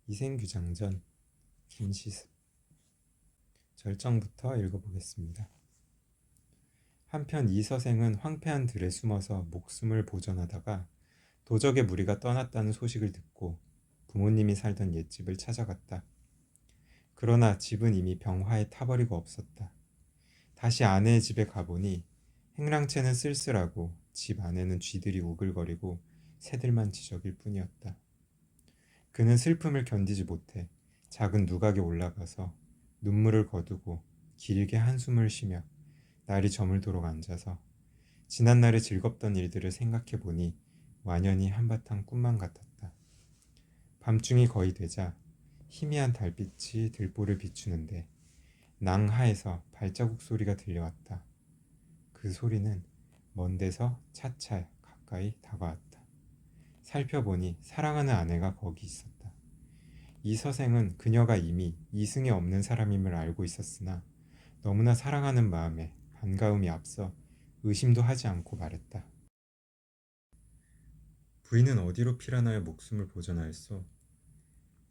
이생규장전 김시습. 절정부터 읽어보겠습니다. 한편 이서생은 황폐한 들에 숨어서 목숨을 보전하다가 도적의 무리가 떠났다는 소식을 듣고 부모님이 살던 옛집을 찾아갔다. 그러나 집은 이미 병화에 타버리고 없었다. 다시 아내의 집에 가보니 행랑채는 쓸쓸하고 집 안에는 쥐들이 우글거리고 새들만 지저귀일 뿐이었다. 그는 슬픔을 견디지 못해 작은 누각에 올라가서 눈물을 거두고 길게 한숨을 쉬며 날이 저물도록 앉아서 지난날의 즐겁던 일들을 생각해보니 완연히 한바탕 꿈만 같았다. 밤중이 거의 되자 희미한 달빛이 들보를 비추는데 낭하에서 발자국 소리가 들려왔다. 그 소리는 먼 데서 차차 가까이 다가왔다. 살펴보니 사랑하는 아내가 거기 있었다. 이서생은 그녀가 이미 이승에 없는 사람임을 알고 있었으나 너무나 사랑하는 마음에 반가움이 앞서 의심도 하지 않고 말했다. 부인은 어디로 피라나의 목숨을 보전하였소?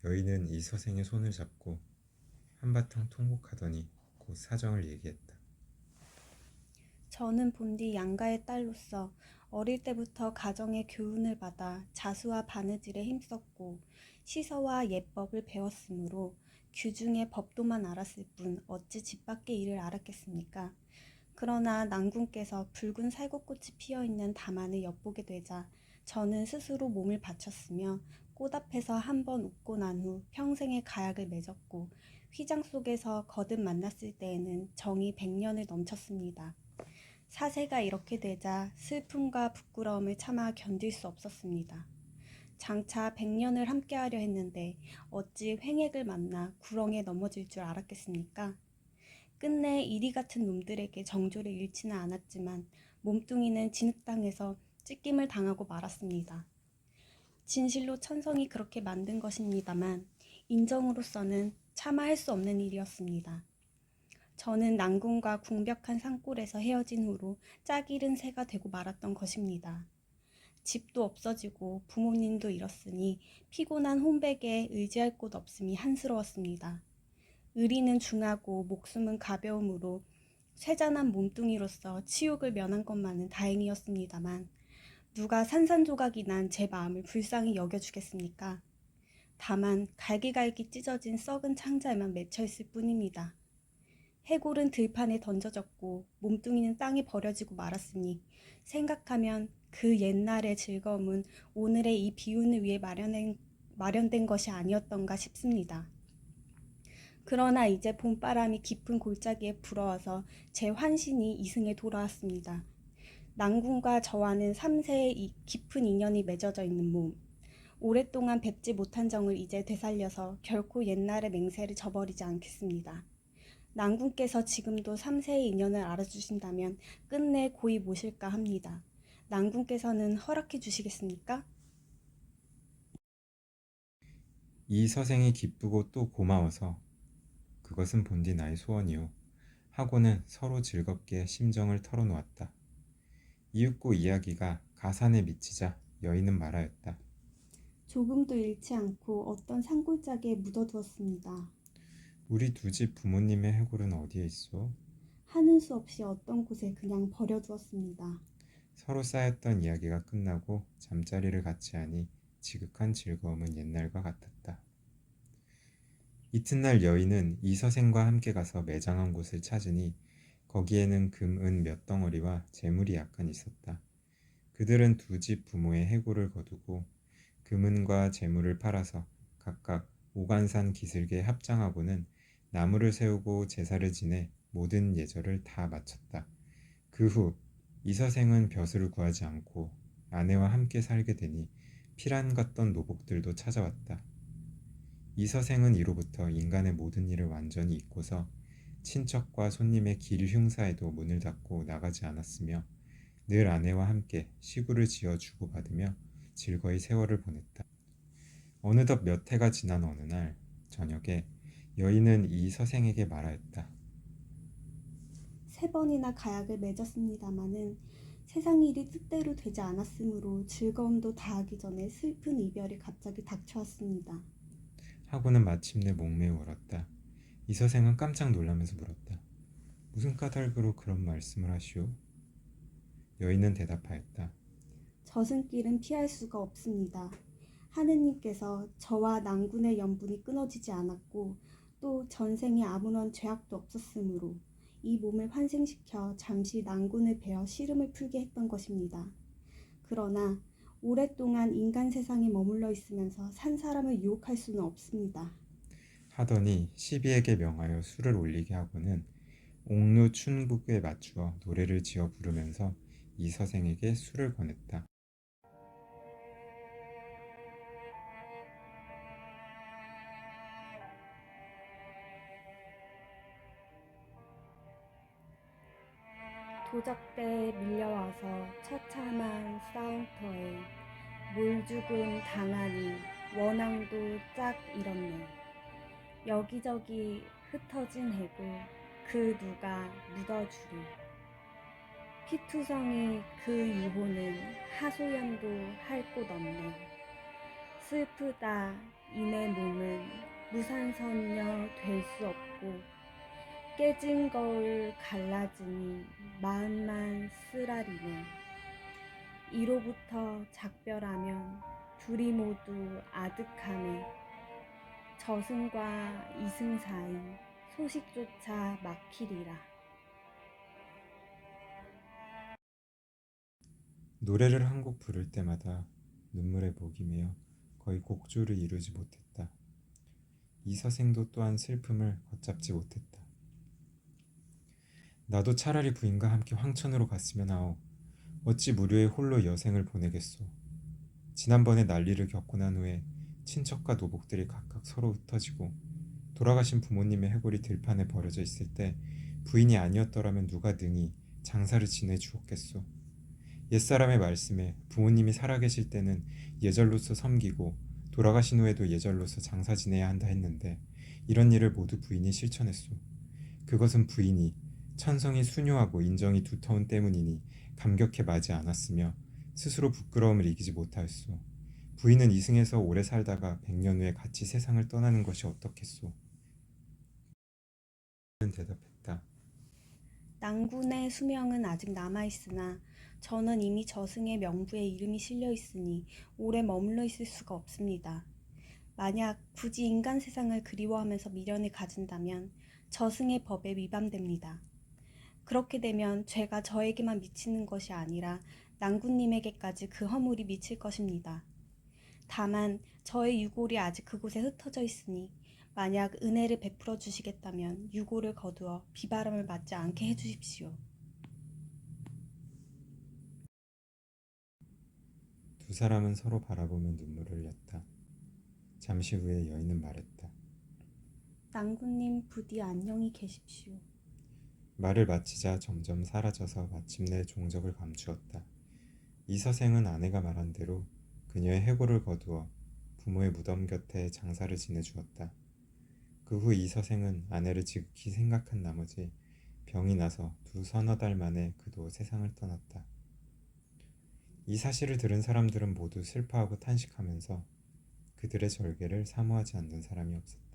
여인은 이서생의 손을 잡고 한바탕 통곡하더니 곧 사정을 얘기했다. 저는 본디 양가의 딸로서 어릴 때부터 가정의 교훈을 받아 자수와 바느질에 힘썼고 시서와 예법을 배웠으므로 규중의 법도만 알았을 뿐 어찌 집 밖의 일을 알았겠습니까? 그러나 낭군께서 붉은 살구꽃이 피어있는 담안을 엿보게 되자 저는 스스로 몸을 바쳤으며 꽃 앞에서 한 번 웃고 난 후 평생의 가약을 맺었고 휘장 속에서 거듭 만났을 때에는 정이 100년을 넘쳤습니다. 사세가 이렇게 되자 슬픔과 부끄러움을 참아 견딜 수 없었습니다. 장차 100년을 함께하려 했는데 어찌 횡액을 만나 구렁에 넘어질 줄 알았겠습니까? 끝내 이리 같은 놈들에게 정조를 잃지는 않았지만 몸뚱이는 진흙당해서 찢김을 당하고 말았습니다. 진실로 천성이 그렇게 만든 것입니다만 인정으로서는 차마 할 수 없는 일이었습니다. 저는 난궁과 궁벽한 산골에서 헤어진 후로 짝 잃은 새가 되고 말았던 것입니다. 집도 없어지고 부모님도 잃었으니 피곤한 혼백에 의지할 곳 없음이 한스러웠습니다. 의리는 중하고 목숨은 가벼움으로 쇠잔한 몸뚱이로서 치욕을 면한 것만은 다행이었습니다만 누가 산산조각이 난 제 마음을 불쌍히 여겨주겠습니까? 다만 갈기갈기 찢어진 썩은 창자에만 맺혀있을 뿐입니다. 해골은 들판에 던져졌고 몸뚱이는 땅에 버려지고 말았으니 생각하면 그 옛날의 즐거움은 오늘의 이 비운을 위해 마련된 것이 아니었던가 싶습니다. 그러나 이제 봄바람이 깊은 골짜기에 불어와서 제 환신이 이승에 돌아왔습니다. 낭군과 저와는 3세의 깊은 인연이 맺어져 있는 몸. 오랫동안 뵙지 못한 정을 이제 되살려서 결코 옛날의 맹세를 저버리지 않겠습니다. 낭군께서 지금도 3세의 인연을 알아주신다면 끝내 고이 모실까 합니다. 낭군께서는 허락해 주시겠습니까? 이서생이 기쁘고 또 고마워서 그것은 본디 나의 소원이요 하고는 서로 즐겁게 심정을 털어놓았다. 이윽고 이야기가 가산에 미치자 여인은 말하였다. 조금도 잃지 않고 어떤 산골짜기에 묻어두었습니다. 우리 두 집 부모님의 해골은 어디에 있소? 하는 수 없이 어떤 곳에 그냥 버려두었습니다. 서로 쌓였던 이야기가 끝나고 잠자리를 같이 하니 지극한 즐거움은 옛날과 같았다. 이튿날 여인은 이서생과 함께 가서 매장한 곳을 찾으니 거기에는 금, 은 몇 덩어리와 재물이 약간 있었다. 그들은 두 집 부모의 해골을 거두고 금은과 재물을 팔아서 각각 오간산 기슭에 합장하고는 나무를 세우고 제사를 지내 모든 예절을 다 마쳤다. 그 후 이서생은 벼슬을 구하지 않고 아내와 함께 살게 되니 피란 같던 노복들도 찾아왔다. 이서생은 이로부터 인간의 모든 일을 완전히 잊고서 친척과 손님의 길 흉사에도 문을 닫고 나가지 않았으며 늘 아내와 함께 시구를 지어 주고받으며 즐거이 세월을 보냈다. 어느덧 몇 해가 지난 어느 날 저녁에 여인은 이서생에게 말하였다. 3번이나 가약을 맺었습니다마는 세상 일이 뜻대로 되지 않았으므로 즐거움도 다하기 전에 슬픈 이별이 갑자기 닥쳐왔습니다. 하고는 마침내 목매어 울었다. 이서생은 깜짝 놀라면서 물었다. 무슨 까닭으로 그런 말씀을 하시오? 여인은 대답하였다. 저승길은 피할 수가 없습니다. 하느님께서 저와 낭군의 연분이 끊어지지 않았고 또 전생에 아무런 죄악도 없었으므로 이 몸을 환생시켜 잠시 낭군을 베어 시름을 풀게 했던 것입니다. 그러나 오랫동안 인간 세상에 머물러 있으면서 산 사람을 유혹할 수는 없습니다. 하더니 시비에게 명하여 술을 올리게 하고는 옥루 춘국에 맞추어 노래를 지어 부르면서 이서생에게 술을 권했다. 도적대에 밀려와서 처참한 싸움터에 몰죽은 당하니 원앙도 짝 잃었네. 여기저기 흩어진 해고 그 누가 묻어주리. 피투성이 그 유호는 하소연도 할 곳 없네. 슬프다 이내 몸은 무산선녀 될 수 없고 깨진 거울 갈라지니 마음만 쓰라리네. 이로부터 작별하면 둘이 모두 아득하네. 저승과 이승 사이 소식조차 막히리라. 노래를 한 곡 부를 때마다 눈물에 목이 메어 거의 곡조를 이루지 못했다. 이서생도 또한 슬픔을 걷잡지 못했다. 나도 차라리 부인과 함께 황천으로 갔으면 하오. 어찌 무료에 홀로 여생을 보내겠소. 지난번에 난리를 겪고 난 후에 친척과 노복들이 각각 서로 흩어지고 돌아가신 부모님의 해골이 들판에 버려져 있을 때 부인이 아니었더라면 누가 능히 장사를 지내주었겠소. 옛사람의 말씀에 부모님이 살아계실 때는 예절로서 섬기고 돌아가신 후에도 예절로서 장사 지내야 한다 했는데 이런 일을 모두 부인이 실천했소. 그것은 부인이 천성이 순요하고 인정이 두터운 때문이니 감격해 마지 않았으며 스스로 부끄러움을 이기지 못하였소. 부인은 이승에서 오래 살다가 100년 후에 같이 세상을 떠나는 것이 어떻겠소? 는 대답했다. 낭군의 수명은 아직 남아있으나 저는 이미 저승의 명부에 이름이 실려있으니 오래 머물러 있을 수가 없습니다. 만약 굳이 인간 세상을 그리워하면서 미련을 가진다면 저승의 법에 위반됩니다. 그렇게 되면 죄가 저에게만 미치는 것이 아니라 낭군님에게까지 그 허물이 미칠 것입니다. 다만 저의 유골이 아직 그곳에 흩어져 있으니 만약 은혜를 베풀어 주시겠다면 유골을 거두어 비바람을 맞지 않게 해주십시오. 두 사람은 서로 바라보며 눈물을 흘렸다. 잠시 후에 여인은 말했다. 낭군님 부디 안녕히 계십시오. 말을 마치자 점점 사라져서 마침내 종적을 감추었다. 이서생은 아내가 말한 대로 그녀의 해골을 거두어 부모의 무덤 곁에 장사를 지내주었다. 그 후 이서생은 아내를 지극히 생각한 나머지 병이 나서 서너 달 만에 그도 세상을 떠났다. 이 사실을 들은 사람들은 모두 슬퍼하고 탄식하면서 그들의 절개를 사모하지 않는 사람이 없었다.